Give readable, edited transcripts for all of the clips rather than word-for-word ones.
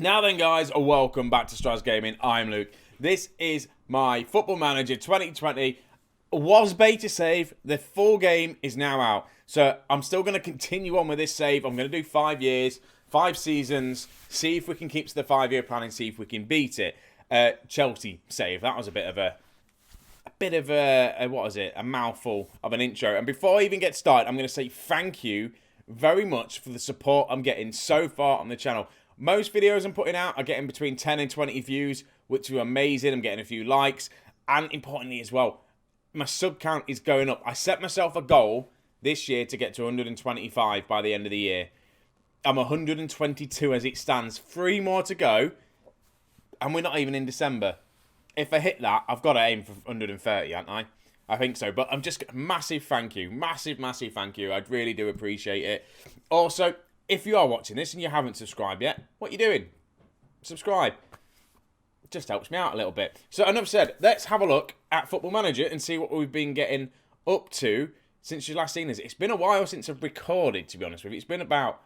Now then, guys, welcome back to Straz Gaming. I'm Luke. This is my Football Manager 2020. Was beta save. The full game is now out. So I'm still going to continue on with this save. I'm going to do 5 years, 5 seasons, see if we can keep to the 5-year plan and see if we can beat it. Chelsea save. That was a bit of a a mouthful of an intro. And before I even get started, I'm going to say thank you very much for the support I'm getting so far on the channel. Most videos I'm putting out are getting between 10 and 20 views, which are amazing. I'm getting a few likes. And importantly as well, my sub count is going up. I set myself a goal this year to get to 125 by the end of the year. I'm 122 as it stands. 3 more to go. And we're not even in December. If I hit that, I've got to aim for 130, haven't I? I think so. But I'm just... Massive thank you. Massive thank you. I really do appreciate it. Also, if you are watching this and you haven't subscribed yet, what are you doing? Subscribe. It just helps me out a little bit. So, enough said. Let's have a look at Football Manager and see what we've been getting up to since you've last seen us. It's been a while since I've recorded, to be honest with you. It's been about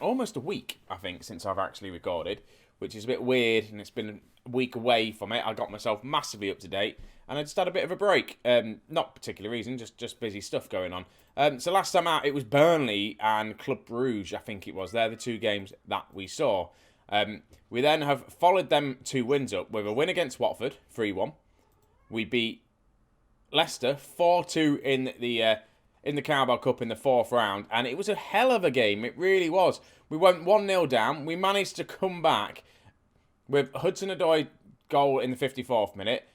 almost a week, I think, since I've actually recorded, which is a bit weird, and it's been a week away from it. I got myself massively up to date, and I just had a bit of a break. Not particular reason, just busy stuff going on. So last time out, it was Burnley and Club Brugge, I think it was. They're the 2 games that we saw. We then have followed them 2 wins up with a win against Watford, 3-1. We beat Leicester 4-2 in the Carabao Cup in the 4th round, and it was a hell of a game. It really was. We went 1-0 down. We managed to come back with Hudson-Odoi goal in the 54th minute.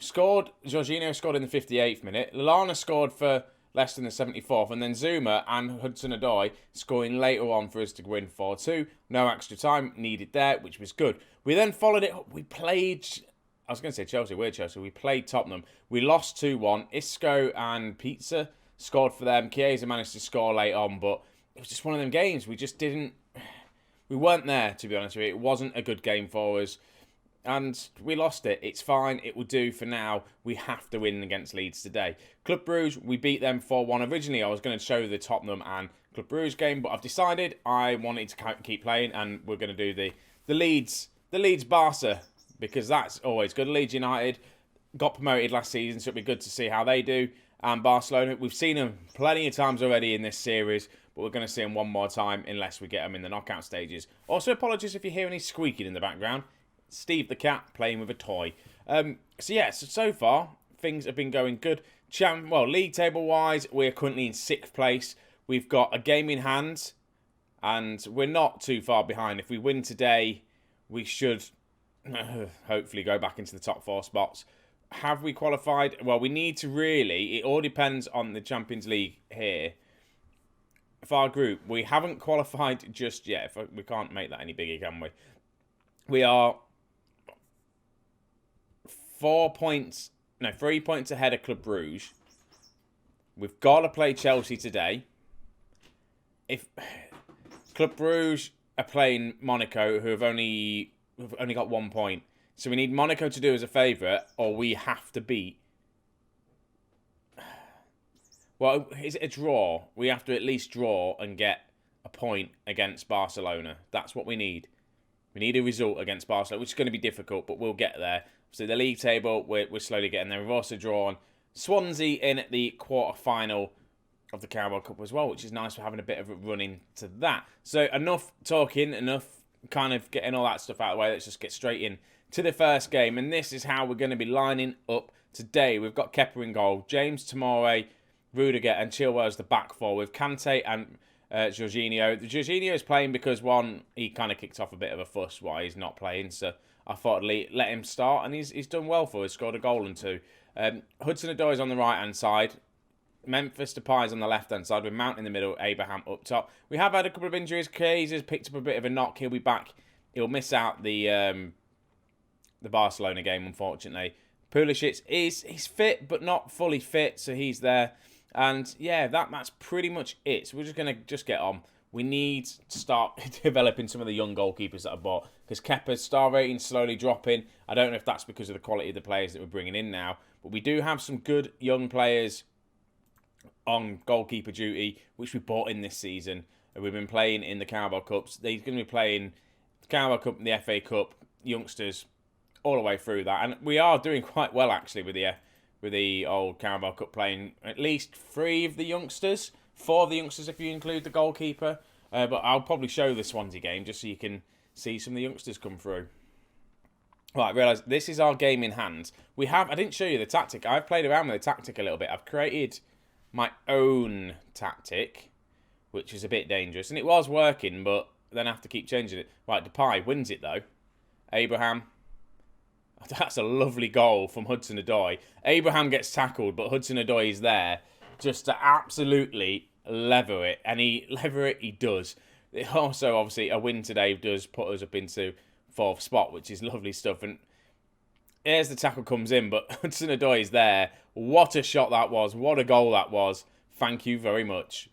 Jorginho scored in the 58th minute. Lallana scored for Leicester in the 74th, and then Zuma and Hudson-Odoi scoring later on for us to win 4-2. No extra time needed there, which was good. We then followed it up. We played... I was going to say Chelsea. We're Chelsea. We played Tottenham. We lost 2-1. Isco and Pizza scored for them. Chiesa managed to score late on, but it was just one of them games. We just didn't... We weren't there, to be honest with you. It wasn't a good game for us. And we lost it. It's fine. It will do for now. We have to win against Leeds today. Club Brugge, we beat them 4-1. Originally, I was going to show the Tottenham and Club Brugge game, but I've decided I wanted to keep playing, and we're going to do the Leeds Barca, because that's always good. Leeds United got promoted last season, so it'll be good to see how they do. And Barcelona, we've seen them plenty of times already in this series, but we're going to see them one more time unless we get them in the knockout stages. Also, apologies if you hear any squeaking in the background. Steve the cat playing with a toy. So far, things have been going good. League table-wise, we're currently in 6th place. We've got a game in hand, and we're not too far behind. If we win today, we should hopefully go back into the top 4 spots. Have we qualified? Well, we need to really... It all depends on the Champions League here. For our group, we haven't qualified just yet. We can't make that any bigger, can we? We are 3 points ahead of Club Brugge. We've got to play Chelsea today. If Club Brugge are playing Monaco, who have only got 1 point. So we need Monaco to do us a favour, or we have to beat... Well, is it a draw? We have to at least draw and get a point against Barcelona. That's what we need. We need a result against Barcelona, which is going to be difficult, but we'll get there. So the league table, we're slowly getting there. We've also drawn Swansea in at the quarter-final of the Carabao Cup as well, which is nice for having a bit of a run into that. So enough talking, enough kind of getting all that stuff out of the way. Let's just get straight in to the first game. And this is how we're going to be lining up today. We've got Kepa in goal, James Tomori, Rudiger and Chilwell as the back four with Kante and Jorginho. Jorginho is playing because, one, he kind of kicked off a bit of a fuss while he's not playing, so I thought I'd let him start, and he's done well for us, scored a goal and 2. Hudson-Odoi is on the right-hand side. Memphis Depay is on the left-hand side with Mount in the middle, Abraham up top. We have had a couple of injuries. Chiesa's picked up a bit of a knock. He'll be back. He'll miss out the Barcelona game, unfortunately. Pulisic he's fit, but not fully fit, so he's there. And yeah, that's pretty much it. So we're just going to get on. We need to start developing some of the young goalkeepers that I bought, because Kepa's star rating slowly dropping. I don't know if that's because of the quality of the players that we're bringing in now, but we do have some good young players on goalkeeper duty, which we bought in this season. We've been playing in the Carabao Cups. They're going to be playing The Carabao Cup and the FA Cup, youngsters all the way through that. And we are doing quite well, actually, with the old Carabao Cup, playing at least 3 of the youngsters. 4 of the youngsters if you include the goalkeeper. But I'll probably show the Swansea game just so you can see some of the youngsters come through. Right, realise this is our game in hand. I didn't show you the tactic. I've played around with the tactic a little bit. I've created my own tactic, which is a bit dangerous. And it was working, but then I have to keep changing it. Right, Depay wins it though. Abraham. That's a lovely goal from Hudson-Odoi. Abraham gets tackled, but Hudson-Odoi is there just to absolutely lever it. And he does. It also, obviously, a win today does put us up into 4th spot, which is lovely stuff. And here's the tackle comes in, but Hudson-Odoi is there. What a shot that was. What a goal that was. Thank you very much.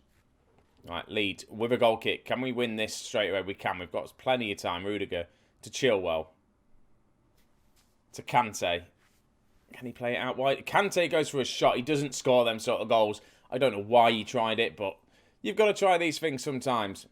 Right, Leeds with a goal kick. Can we win this straight away? We can. We've got plenty of time. Rudiger to Chilwell. To Kante. Can he play it out wide? Kante goes for a shot. He doesn't score them sort of goals. I don't know why he tried it, but you've got to try these things sometimes.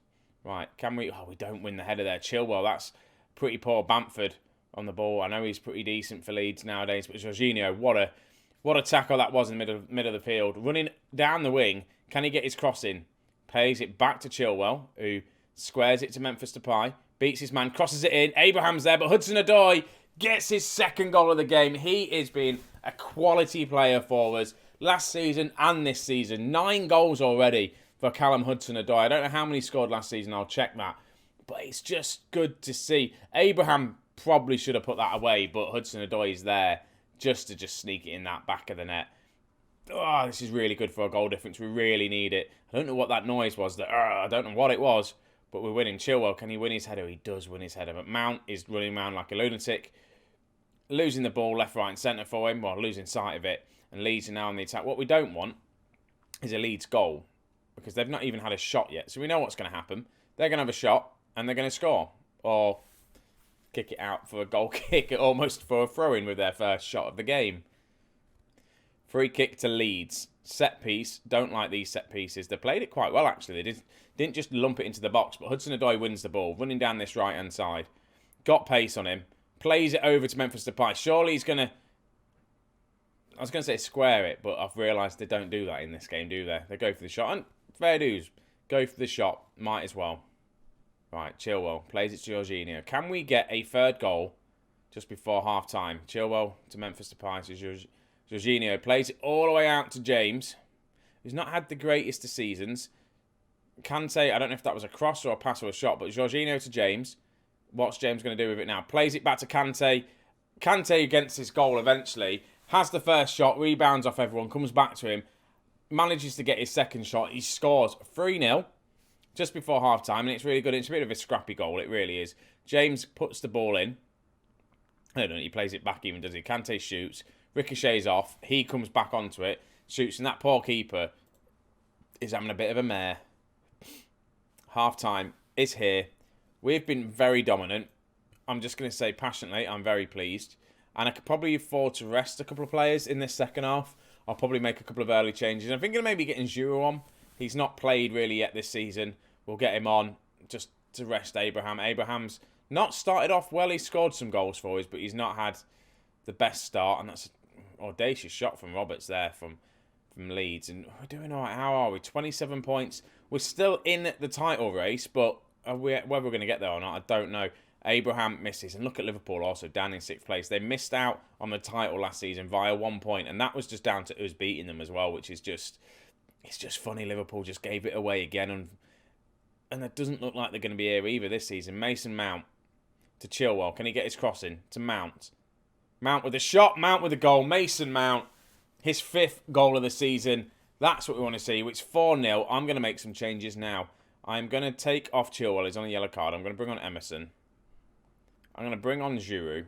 Right, can we... Oh, we don't win the header there. Chilwell, that's pretty poor. Bamford on the ball. I know he's pretty decent for Leeds nowadays, but Jorginho, what a tackle that was in the middle of the field. Running down the wing. Can he get his cross in? Plays it back to Chilwell, who squares it to Memphis Depay. Beats his man, crosses it in. Abraham's there, but Hudson-Odoi gets his 2nd goal of the game. He is being a quality player for us last season and this season. 9 goals already for Callum Hudson-Odoi. I don't know how many he scored last season. I'll check that. But it's just good to see. Abraham probably should have put that away, but Hudson-Odoi is there just to sneak it in that back of the net. Oh, this is really good for a goal difference. We really need it. I don't know what that noise was. I don't know what it was, but we're winning. Chilwell, can he win his header? He does win his header. But Mount is running around like a lunatic. Losing the ball left, right and centre for him. Well, losing sight of it. And Leeds are now on the attack. What we don't want is a Leeds goal, because they've not even had a shot yet. So we know what's going to happen. They're going to have a shot and they're going to score. Or kick it out for a goal kick, almost for a throw-in with their first shot of the game. Free kick to Leeds. Set piece. Don't like these set pieces. They played it quite well, actually. They didn't just lump it into the box, but Hudson-Odoi wins the ball, running down this right-hand side. Got pace on him. Plays it over to Memphis Depay. Surely he's going to... I was going to say square it, but I've realised they don't do that in this game, do they? They go for the shot. And fair dues. Go for the shot. Might as well. Right, Chilwell. Plays it to Jorginho. Can we get a 3rd goal just before half-time? Chilwell to Memphis Depay to Jorginho. Plays it all the way out to James, who's not had the greatest of seasons. Kante, I don't know if that was a cross or a pass or a shot, but Jorginho to James. What's James going to do with it now? Plays it back to Kante. Kante against his goal eventually. Has the first shot, rebounds off everyone, comes back to him. Manages to get his 2nd shot. He scores 3-0 just before half-time, and it's really good. It's a bit of a scrappy goal, it really is. James puts the ball in. I don't know, he plays it back even, does he? Kante shoots. Ricochets off. He comes back onto it. Shoots, and that poor keeper is having a bit of a mare. Half-time is here. We've been very dominant. I'm just going to say passionately, I'm very pleased. And I could probably afford to rest a couple of players in this second half. I'll probably make a couple of early changes. I'm thinking of maybe getting Giroud on. He's not played really yet this season. We'll get him on just to rest Abraham. Abraham's not started off well. He scored some goals for us, but he's not had the best start. And that's an audacious shot from Roberts there from Leeds. And we're doing all right. How are we? 27 points. We're still in the title race, but whether we're going to get there or not, I don't know. Abraham misses. And look at Liverpool also down in 6th place. They missed out on the title last season via 1 point. And that was just down to us beating them as well, which is just... It's just funny. Liverpool just gave it away again. And it doesn't look like they're going to be here either this season. Mason Mount to Chilwell. Can he get his cross in? To Mount. Mount with a shot. Mount with a goal. Mason Mount. His 5th goal of the season. That's what we want to see. It's 4-0. I'm going to make some changes now. I'm going to take off Chilwell. He's on a yellow card. I'm going to bring on Emerson. I'm going to bring on Giroud.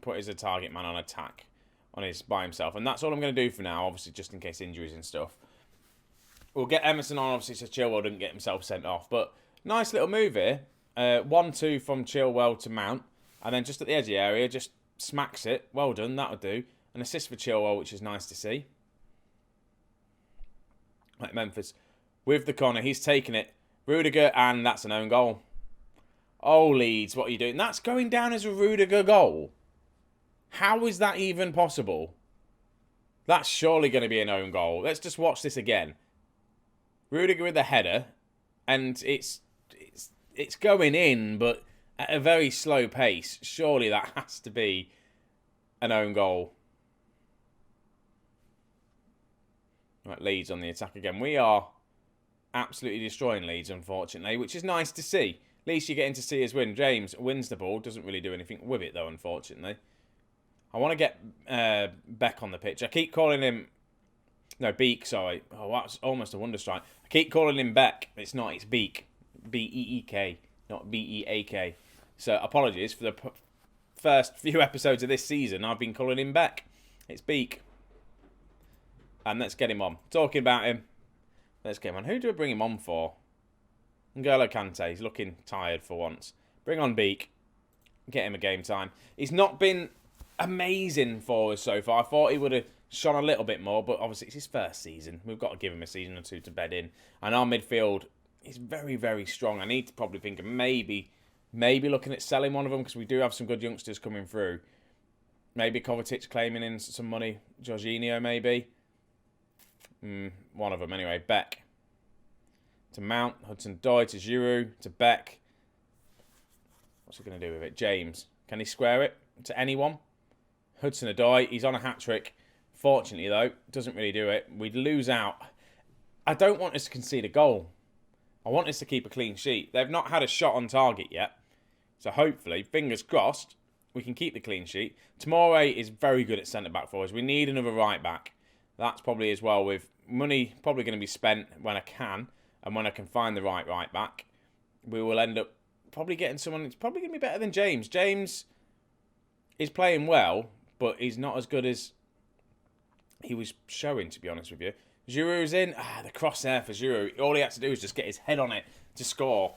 Put as a target man on attack by himself. And that's all I'm going to do for now. Obviously, just in case injuries and stuff. We'll get Emerson on, obviously, so Chilwell didn't get himself sent off. But nice little move here. 1-2 from Chilwell to Mount. And then just at the edge of the area, just smacks it. Well done, that'll do. An assist for Chilwell, which is nice to see. Right, Memphis with the corner. He's taken it. Rudiger, and that's an own goal. Oh, Leeds, what are you doing? That's going down as a Rudiger goal. How is that even possible? That's surely going to be an own goal. Let's just watch this again. Rudiger with the header, and it's going in, but at a very slow pace. Surely that has to be an own goal. Right, Leeds on the attack again. We are absolutely destroying Leeds, unfortunately, which is nice to see. At least you're getting to see us win. James wins the ball. Doesn't really do anything with it, though, unfortunately. I want to get Beck on the pitch. I keep calling him... No, Beak, sorry. Oh, that's almost a wonder strike. I keep calling him Beck. It's not. It's Beak. B-E-E-K, not B-E-A-K. So, apologies for the first few episodes of this season. I've been calling him Beck. It's Beak. And let's get him on. Talking about him. Let's get him on. Who do I bring him on for? N'Golo Kante. He's looking tired for once. Bring on Beak. Get him a game time. He's not been amazing for us so far. I thought he would have shone a little bit more, but obviously it's his first season. We've got to give him a season or two to bed in. And our midfield is very, very strong. I need to probably think of maybe looking at selling one of them, because we do have some good youngsters coming through. Maybe Kovacic claiming in some money. Jorginho, maybe. One of them, anyway. Beck. To Mount. Hudson-Odoi. To Giroud. To Beck. What's he going to do with it? James. Can he square it to anyone? Hudson-Odoi. He's on a hat-trick. Fortunately, though, doesn't really do it. We'd lose out. I don't want us to concede a goal. I want us to keep a clean sheet. They've not had a shot on target yet. So hopefully, fingers crossed, we can keep the clean sheet. Tomori is very good at centre-back for us. We need another right-back. That's probably as well with money probably going to be spent when I can. And when I can find the right-back, we will end up probably getting someone that's probably going to be better than James. James is playing well, but he's not as good as he was showing, to be honest with you. Giroud's in. The cross there for Giroud. All he had to do was just get his head on it to score.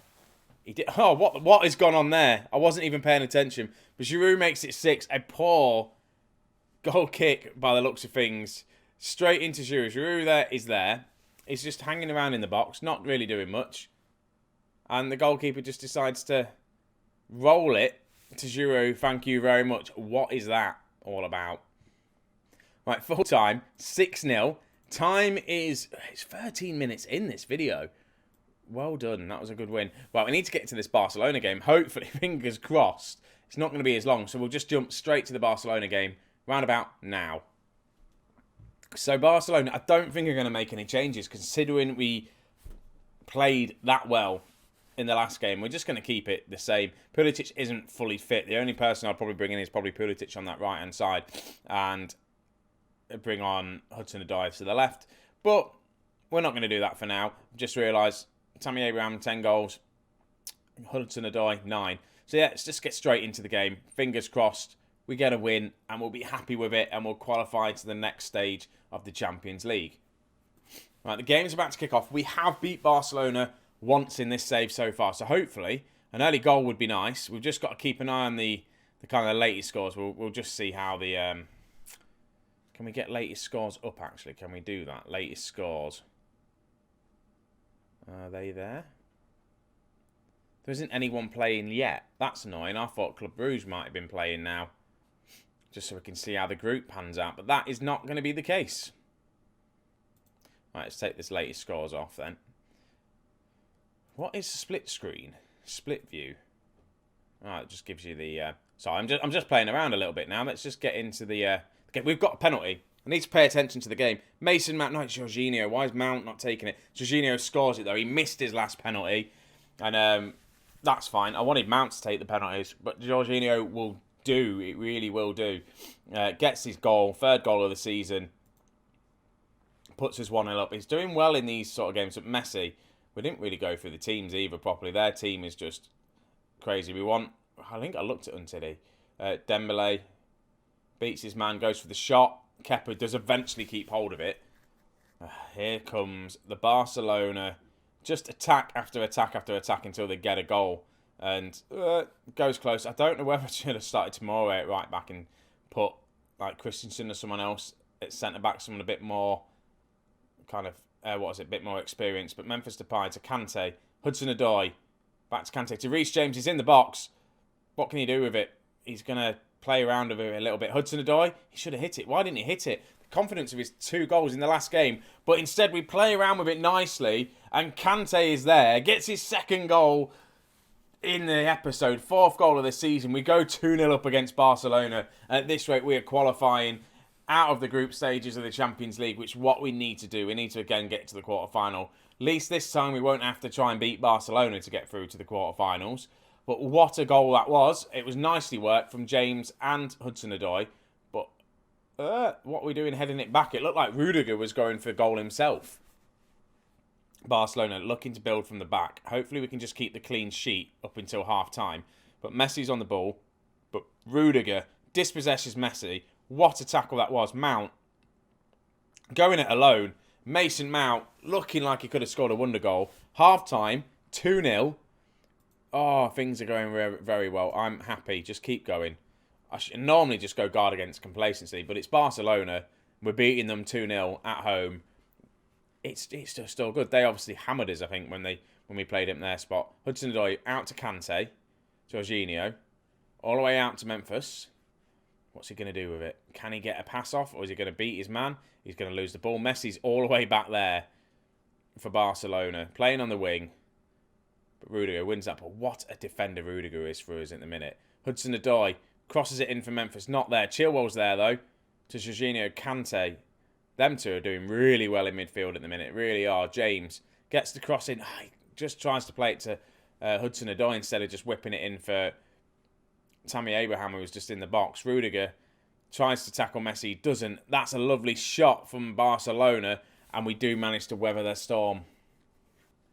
He did. Oh, what has gone on there? I wasn't even paying attention. But Giroud makes it 6. A poor goal kick by the looks of things. Straight into Giroud. Giroud is there. He's just hanging around in the box, not really doing much. And the goalkeeper just decides to roll it to Giroud. Thank you very much. What is that all about? Right, full time. 6-0. Time is... It's 13 minutes in this video. Well done. That was a good win. Well, we need to get to this Barcelona game. Hopefully, fingers crossed, it's not going to be as long. So we'll just jump straight to the Barcelona game round about now. So Barcelona, I don't think are going to make any changes considering we played that well in the last game. We're just going to keep it the same. Pulisic isn't fully fit. The only person I'll probably bring in is probably Pulisic on that right-hand side. And bring on Hudson-Odoi to the left. But we're not going to do that for now. Just realised Tammy Abraham, 10 goals. Hudson-Odoi, 9. So yeah, let's just get straight into the game. Fingers crossed we get a win and we'll be happy with it and we'll qualify to the next stage of the Champions League. Right, the game's about to kick off. We have beat Barcelona once in this save so far. So hopefully an early goal would be nice. We've just got to keep an eye on the kind of latest scores. We'll just see how the... Can we get latest scores up, actually? Can we do that? Latest scores. Are they there? There isn't anyone playing yet. That's annoying. I thought Club Brugge might have been playing now. Just so we can see how the group pans out. But that is not going to be the case. Right, let's take this latest scores off then. What is split screen? Split view. Alright, it just gives you the... Sorry, I'm just playing around a little bit now. Let's just get into the... Okay, we've got a penalty. I need to pay attention to the game. Mason Mount, no, it's Jorginho. Why is Mount not taking it? Jorginho scores it, though. He missed his last penalty. And that's fine. I wanted Mount to take the penalties. But Jorginho will do. It really will do. Gets his goal. 3rd goal of the season. Puts us 1-0 up. He's doing well in these sort of games. But Messi, we didn't really go through the teams either properly. Their team is just crazy. We want... I think I looked at Untidi. Dembele beats his man, goes for the shot. Kepa does eventually keep hold of it. Here comes the Barcelona. Just attack after attack after attack until they get a goal. And goes close. I don't know whether I should have started tomorrow at right back and put like Christensen or someone else at centre back, someone a bit more kind of, a bit more experienced. But Memphis Depay to Kante. Hudson-Odoi Back to Kante. To Reece James. He's in the box. What can he do with it? He's going to play around with it a little bit. Hudson-Odoi, he should have hit it. Why didn't he hit it? The confidence of his 2 goals in the last game. But instead we play around with it nicely. And Kante is there. Gets his 2nd goal in the episode. 4th goal of the season. We go 2-0 up against Barcelona. And at this rate, we are qualifying out of the group stages of the Champions League, which is what we need to do. We need to, again, get to the quarterfinal. At least this time, we won't have to try and beat Barcelona to get through to the quarterfinals. But what a goal that was. It was nicely worked from James and Hudson-Odoi. But what are we doing heading it back? It looked like Rudiger was going for a goal himself. Barcelona looking to build from the back. Hopefully we can just keep the clean sheet up until half-time. But Messi's on the ball. But Rudiger dispossesses Messi. What a tackle that was. Mount going it alone. Mason Mount looking like he could have scored a wonder goal. Half-time, 2-0. Oh, things are going very well. I'm happy. Just keep going. I should normally just go guard against complacency, but it's Barcelona. We're beating them 2-0 at home. It's just still good. They obviously hammered us, I think, when we played him in their spot. Hudson-Odoi out to Kante. Jorginho. All the way out to Memphis. What's he going to do with it? Can he get a pass off, or is he going to beat his man? He's going to lose the ball. Messi's all the way back there for Barcelona. Playing on the wing. But Rudiger wins that ball. What a defender Rudiger is for us in the minute. Hudson-Odoi crosses it in for Memphis. Not there. Chilwell's there, though. To Jorginho, Kante. Them two are doing really well in midfield at the minute. Really are. James gets the cross in. He just tries to play it to Hudson-Odoi instead of just whipping it in for Tammy Abraham, who was just in the box. Rudiger tries to tackle Messi. Doesn't. That's a lovely shot from Barcelona. And we do manage to weather their storm.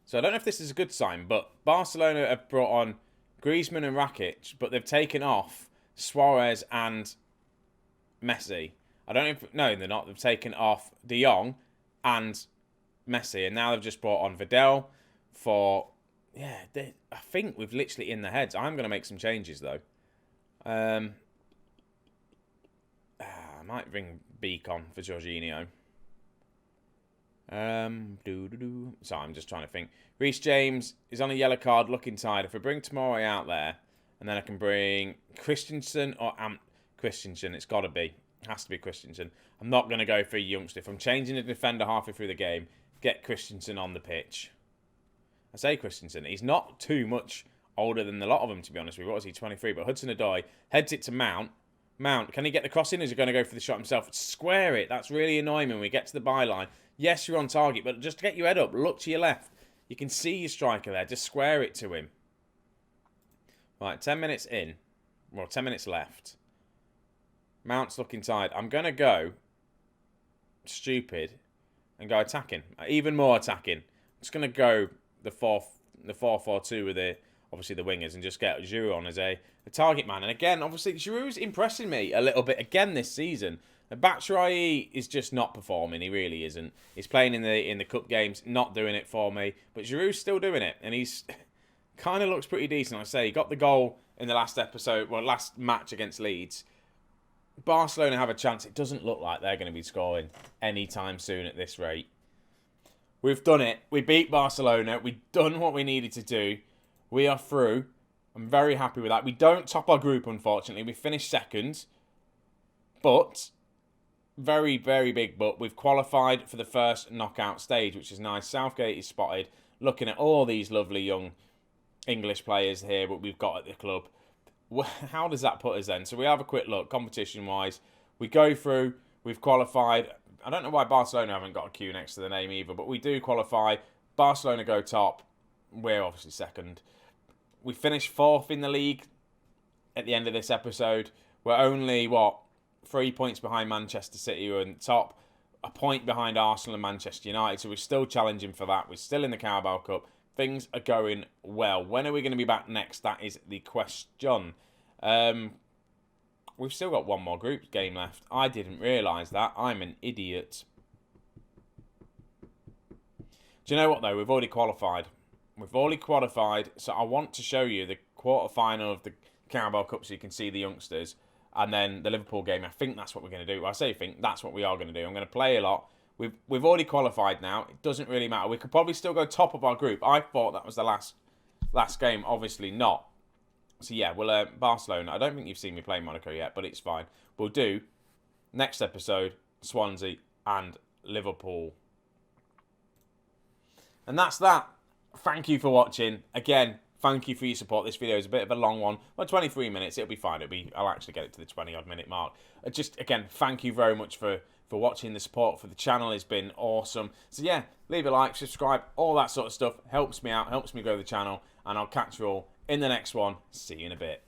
So I don't know if this is a good sign, but Barcelona have brought on Griezmann and Rakic, but they've taken off Suarez and Messi. I don't know if... No, they're not. They've taken off De Jong and Messi, and now they've just brought on Vidal for... Yeah, I think we've literally in the heads. I'm going to make some changes, though. I might bring Beacon for Jorginho. So I'm just trying to think. Reece James is on a yellow card, looking tired. If we bring Tomori out there, and then I can bring Christensen or Christensen, it's got to be. It has to be Christensen. I'm not going to go for a youngster. If I'm changing a defender halfway through the game, get Christensen on the pitch. I say Christensen. He's not too much older than a lot of them, to be honest with you. What is he, 23? But Hudson-Odoi heads it to Mount. Mount, can he get the cross in, or is he going to go for the shot himself? Square it. That's really annoying when we get to the byline. Yes, you're on target, but just to get your head up, look to your left. You can see your striker there. Just square it to him. Right, 10 minutes in. Well, 10 minutes left. Mount's looking tired. I'm going to go stupid and go attacking. Even more attacking. I'm just going to go the 4-4-2 with obviously the wingers and just get Giroud on as a target man. And again, obviously, Giroud's impressing me a little bit again this season. Batshuayi is just not performing. He really isn't. He's playing in the cup games, not doing it for me. But Giroud's still doing it, and he's kind of looks pretty decent. I say he got the goal in the last match against Leeds. Barcelona have a chance. It doesn't look like they're going to be scoring anytime soon at this rate. We've done it. We beat Barcelona. We've done what we needed to do. We are through. I'm very happy with that. We don't top our group, unfortunately. We finished second. But, very, very big but, we've qualified for the first knockout stage, which is nice. Southgate is spotted, looking at all these lovely young English players here that we've got at the club. How does that put us then? So we have a quick look, competition-wise. We go through, we've qualified. I don't know why Barcelona haven't got a Q next to the name either, but we do qualify. Barcelona go top. We're obviously second. We finish fourth in the league at the end of this episode. We're only, 3 points behind Manchester City, who are in top. A point behind Arsenal and Manchester United, so we're still challenging for that. We're still in the Carabao Cup. Things are going well. When are we going to be back next? That is the question. We've still got one more group game left. I didn't realise that. I'm an idiot. Do you know what, though? We've already qualified. We've already qualified, so I want to show you the quarter-final of the Carabao Cup so you can see the youngsters. And then the Liverpool game, I think that's what we're going to do. I say think, that's what we are going to do. I'm going to play a lot. We've already qualified now. It doesn't really matter. We could probably still go top of our group. I thought that was the last Last game, obviously not. So yeah, well, Barcelona. I don't think you've seen me play Monaco yet, but it's fine. We'll do next episode Swansea and Liverpool. And that's that. Thank you for watching. Again, thank you for your support. This video is a bit of a long one. Well, 23 minutes. It'll be fine. I'll actually get it to the 20-odd minute mark. Just, again, thank you very much for watching. The support for the channel has been awesome. So, yeah, leave a like, subscribe, all that sort of stuff. Helps me out, helps me grow the channel. And I'll catch you all in the next one. See you in a bit.